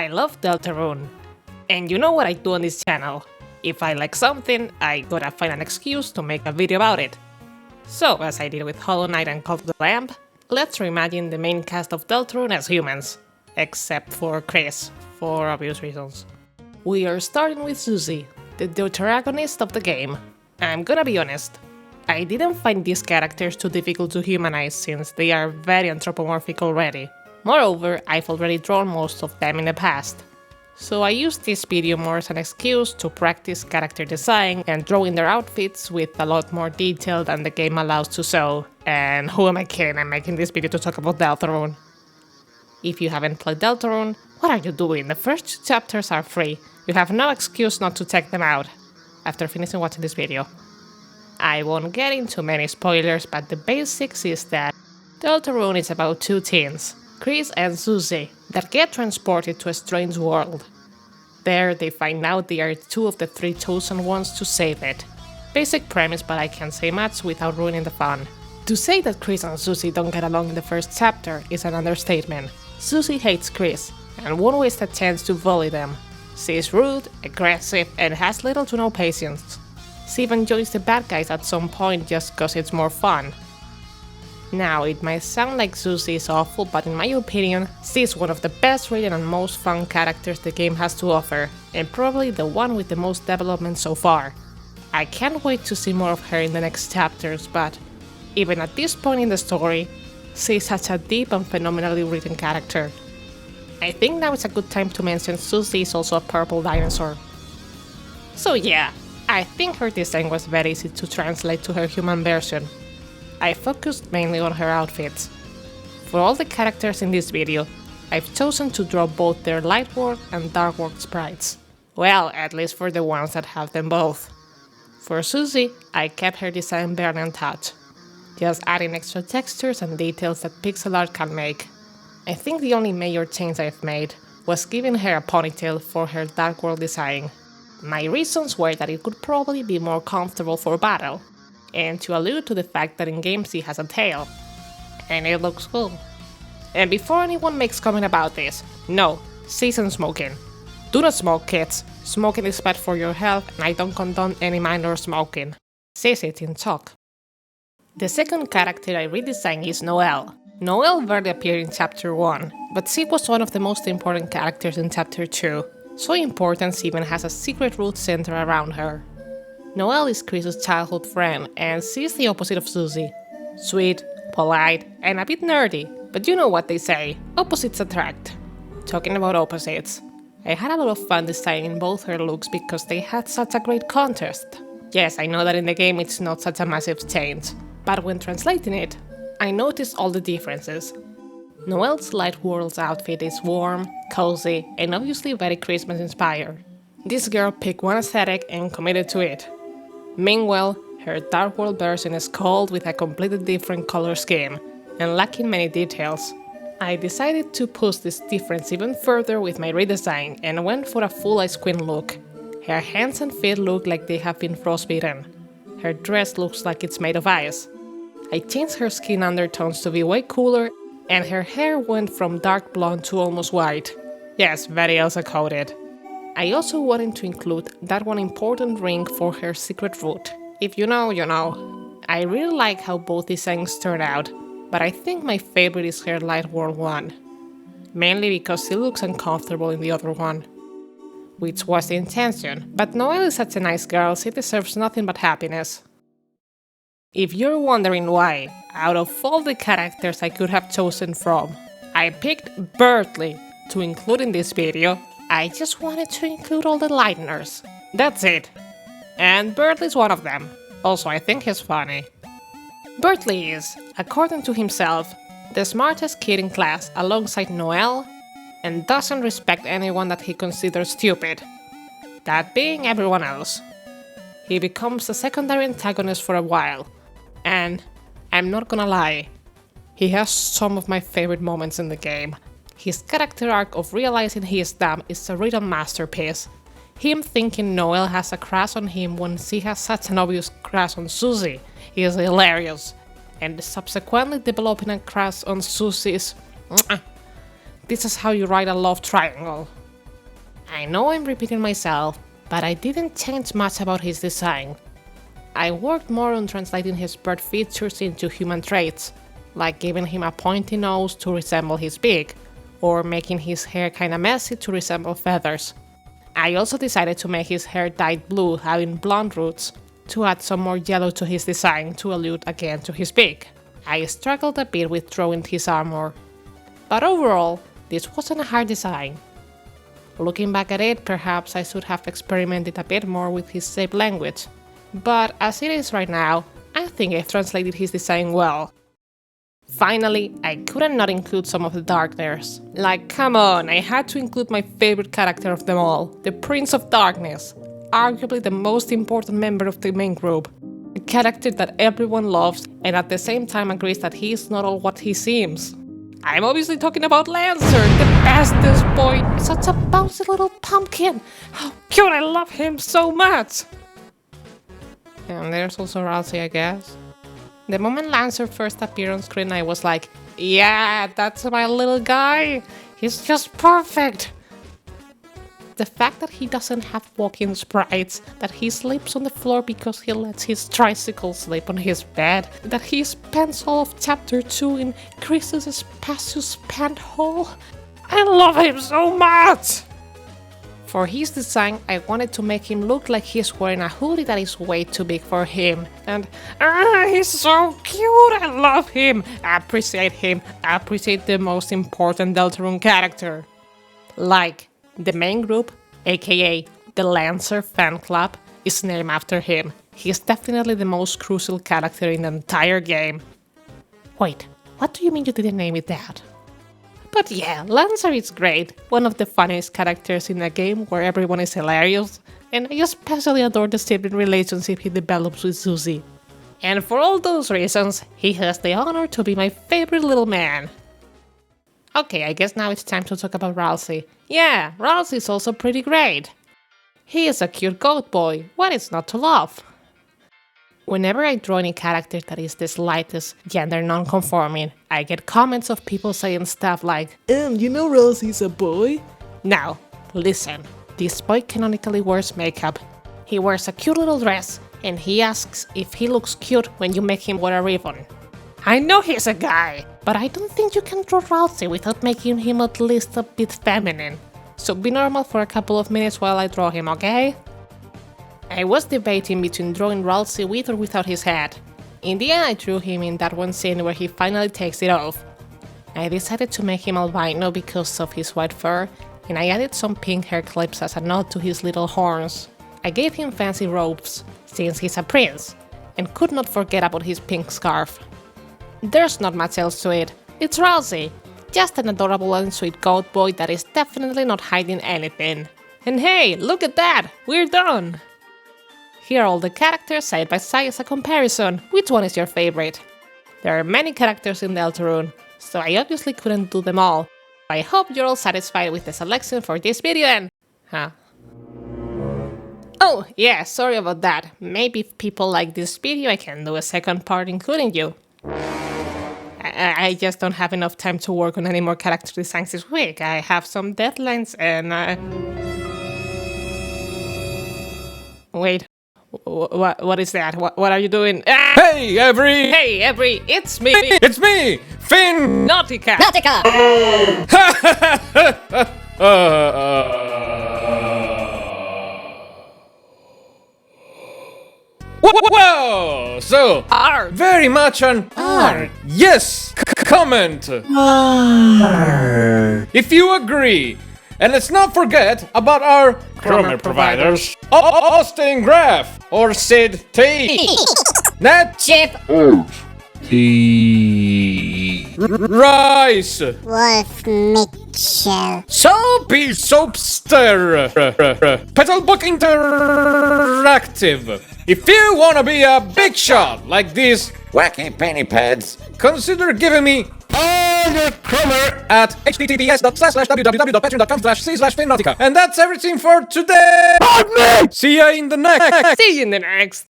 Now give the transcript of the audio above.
I love Deltarune. And you know what I do on this channel. If I like something, I gotta find an excuse to make a video about it. So, as I did with Hollow Knight and Cult of the Lamb, let's reimagine the main cast of Deltarune as humans. Except for Chris, for obvious reasons. We are starting with Susie, the protagonist of the game. I'm gonna be honest, I didn't find these characters too difficult to humanize since they are very anthropomorphic already. Moreover, I've already drawn most of them in the past. So I used this video more as an excuse to practice character design and drawing their outfits with a lot more detail than the game allows to show. And who am I kidding, I'm making this video to talk about Deltarune. If you haven't played Deltarune, what are you doing? The first 2 chapters are free. You have no excuse not to check them out after finishing watching this video. I won't get into many spoilers, but the basics is that Deltarune is about 2 teens, Chris and Susie, that get transported to a strange world. There they find out they are 2 of the 3 chosen ones to save it. Basic premise, but I can't say much without ruining the fun. To say that Chris and Susie don't get along in the first chapter is an understatement. Susie hates Chris, and won't waste a chance to bully them. She is rude, aggressive, and has little to no patience. She even joins the bad guys at some point just cause it's more fun. Now, it might sound like Susie is awful, but in my opinion, she is one of the best written and most fun characters the game has to offer, and probably the one with the most development so far. I can't wait to see more of her in the next chapters, but even at this point in the story, she is such a deep and phenomenally written character. I think now is a good time to mention Susie is also a purple dinosaur. So yeah, I think her design was very easy to translate to her human version. I focused mainly on her outfits. For all the characters in this video, I've chosen to draw both their light world and dark world sprites. Well, at least for the ones that have them both. For Susie, I kept her design bare and touch, just adding extra textures and details that pixel art can make. I think the only major change I've made was giving her a ponytail for her dark world design. My reasons were that it could probably be more comfortable for battle, and to allude to the fact that in game she has a tail, and it looks cool. And before anyone makes comment about this, no, she isn't smoking. Do not smoke, kids. Smoking is bad for your health, and I don't condone any minor smoking. Says it in talk. The second character I redesigned is Noel. Noel barely appeared in chapter 1, but she was one of the most important characters in chapter 2, so important she even has a secret route centered around her. Noel is Chris's childhood friend, and she is the opposite of Susie. Sweet, polite, and a bit nerdy, but you know what they say, opposites attract. Talking about opposites, I had a lot of fun designing both her looks because they had such a great contrast. Yes, I know that in the game it's not such a massive change, but when translating it, I noticed all the differences. Noel's light world's outfit is warm, cozy, and obviously very Christmas inspired. This girl picked one aesthetic and committed to it. Meanwhile, her dark world version is cold with a completely different color scheme, and lacking many details. I decided to push this difference even further with my redesign and went for a full ice queen look. Her hands and feet look like they have been frostbitten. Her dress looks like it's made of ice. I changed her skin undertones to be way cooler, and her hair went from dark blonde to almost white. Yes, very Elsa coded. I also wanted to include that one important ring for her secret route. If you know, you know. I really like how both designs turned out, but I think my favorite is her light world one. Mainly because she looks uncomfortable in the other one. Which was the intention, but Noel is such a nice girl, she deserves nothing but happiness. If you're wondering why, out of all the characters I could have chosen from, I picked Birley to include in this video. I just wanted to include all the lighteners. That's it. And Birley's one of them. Also, I think he's funny. Birley is, according to himself, the smartest kid in class alongside Noel, and doesn't respect anyone that he considers stupid. That being everyone else. He becomes a secondary antagonist for a while. And I'm not gonna lie, he has some of my favorite moments in the game. His character arc of realizing he is dumb is a real masterpiece. Him thinking Noel has a crush on him when she has such an obvious crush on Susie is hilarious. And subsequently developing a crush on Susie is... This is how you write a love triangle. I know I'm repeating myself, but I didn't change much about his design. I worked more on translating his bird features into human traits, like giving him a pointy nose to resemble his beak, or making his hair kinda messy to resemble feathers. I also decided to make his hair dyed blue, having blonde roots, to add some more yellow to his design to allude again to his beak. I struggled a bit with drawing his armor, but overall, this wasn't a hard design. Looking back at it, perhaps I should have experimented a bit more with his shape language, but as it is right now, I think I've translated his design well. Finally, I couldn't not include some of the Darkness. Like, come on, I had to include my favorite character of them all, the Prince of Darkness, arguably the most important member of the main group. A character that everyone loves and at the same time agrees that he is not all what he seems. I'm obviously talking about Lancer, the bestest boy, such a bouncy little pumpkin. How cute, I love him so much. And there's also Rousey, I guess. The moment Lancer first appeared on screen, I was like, yeah, that's my little guy. He's just perfect. The fact that he doesn't have walking sprites, that he sleeps on the floor because he lets his tricycle sleep on his bed, that he spends all of chapter 2 in Chris's spacious pant hole. I love him so much! For his design, I wanted to make him look like he's wearing a hoodie that is way too big for him. And he's so cute, I love him, appreciate the most important Deltarune character. Like, the main group, aka the Lancer fan club, is named after him. He's definitely the most crucial character in the entire game. Wait, what do you mean you didn't name it that? But yeah, Lancer is great, one of the funniest characters in a game where everyone is hilarious, and I especially adore the sibling relationship he develops with Susie. And for all those reasons, he has the honor to be my favorite little man. Okay, I guess now it's time to talk about Rousey. Yeah, Rousey is also pretty great. He is a cute goat boy, what is not to love? Whenever I draw any character that is the slightest gender non-conforming, I get comments of people saying stuff like, you know Rousey's a boy? Now, listen, this boy canonically wears makeup. He wears a cute little dress, and he asks if he looks cute when you make him wear a ribbon. I know he's a guy, but I don't think you can draw Rousey without making him at least a bit feminine. So be normal for a couple of minutes while I draw him, okay? I was debating between drawing Rousey with or without his hat. In the end, I drew him in that one scene where he finally takes it off. I decided to make him albino because of his white fur, and I added some pink hair clips as a nod to his little horns. I gave him fancy robes, since he's a prince, and could not forget about his pink scarf. There's not much else to it. It's Rousey, just an adorable and sweet goat boy that is definitely not hiding anything. And hey, look at that! We're done! Here are all the characters side by side as a comparison. Which one is your favorite? There are many characters in Deltarune, so I obviously couldn't do them all. I hope you're all satisfied with the selection for this video and... Oh, yeah, sorry about that. Maybe if people like this video, I can do a second part including you. I just don't have enough time to work on any more character designs this week. I have some deadlines and... Wait. What is that? What are you doing? Ah! Hey, Every! Hey, Every, it's me! It's me, Finn! Nautica! Whoa! So, R! very much an R. Yes! Comment! R. If you agree. And let's not forget about our kromer providers. Austin Graph or Sid T. Net Chip T. Rice Wolf Mitchell Soapy Soapster Petal Book Interactive. If you wanna be a big shot like these wacky penny pads, consider giving me all your kromer at https://www.patreon.com/c/finnautica. And that's everything for today. See ya in the next. See you in the next.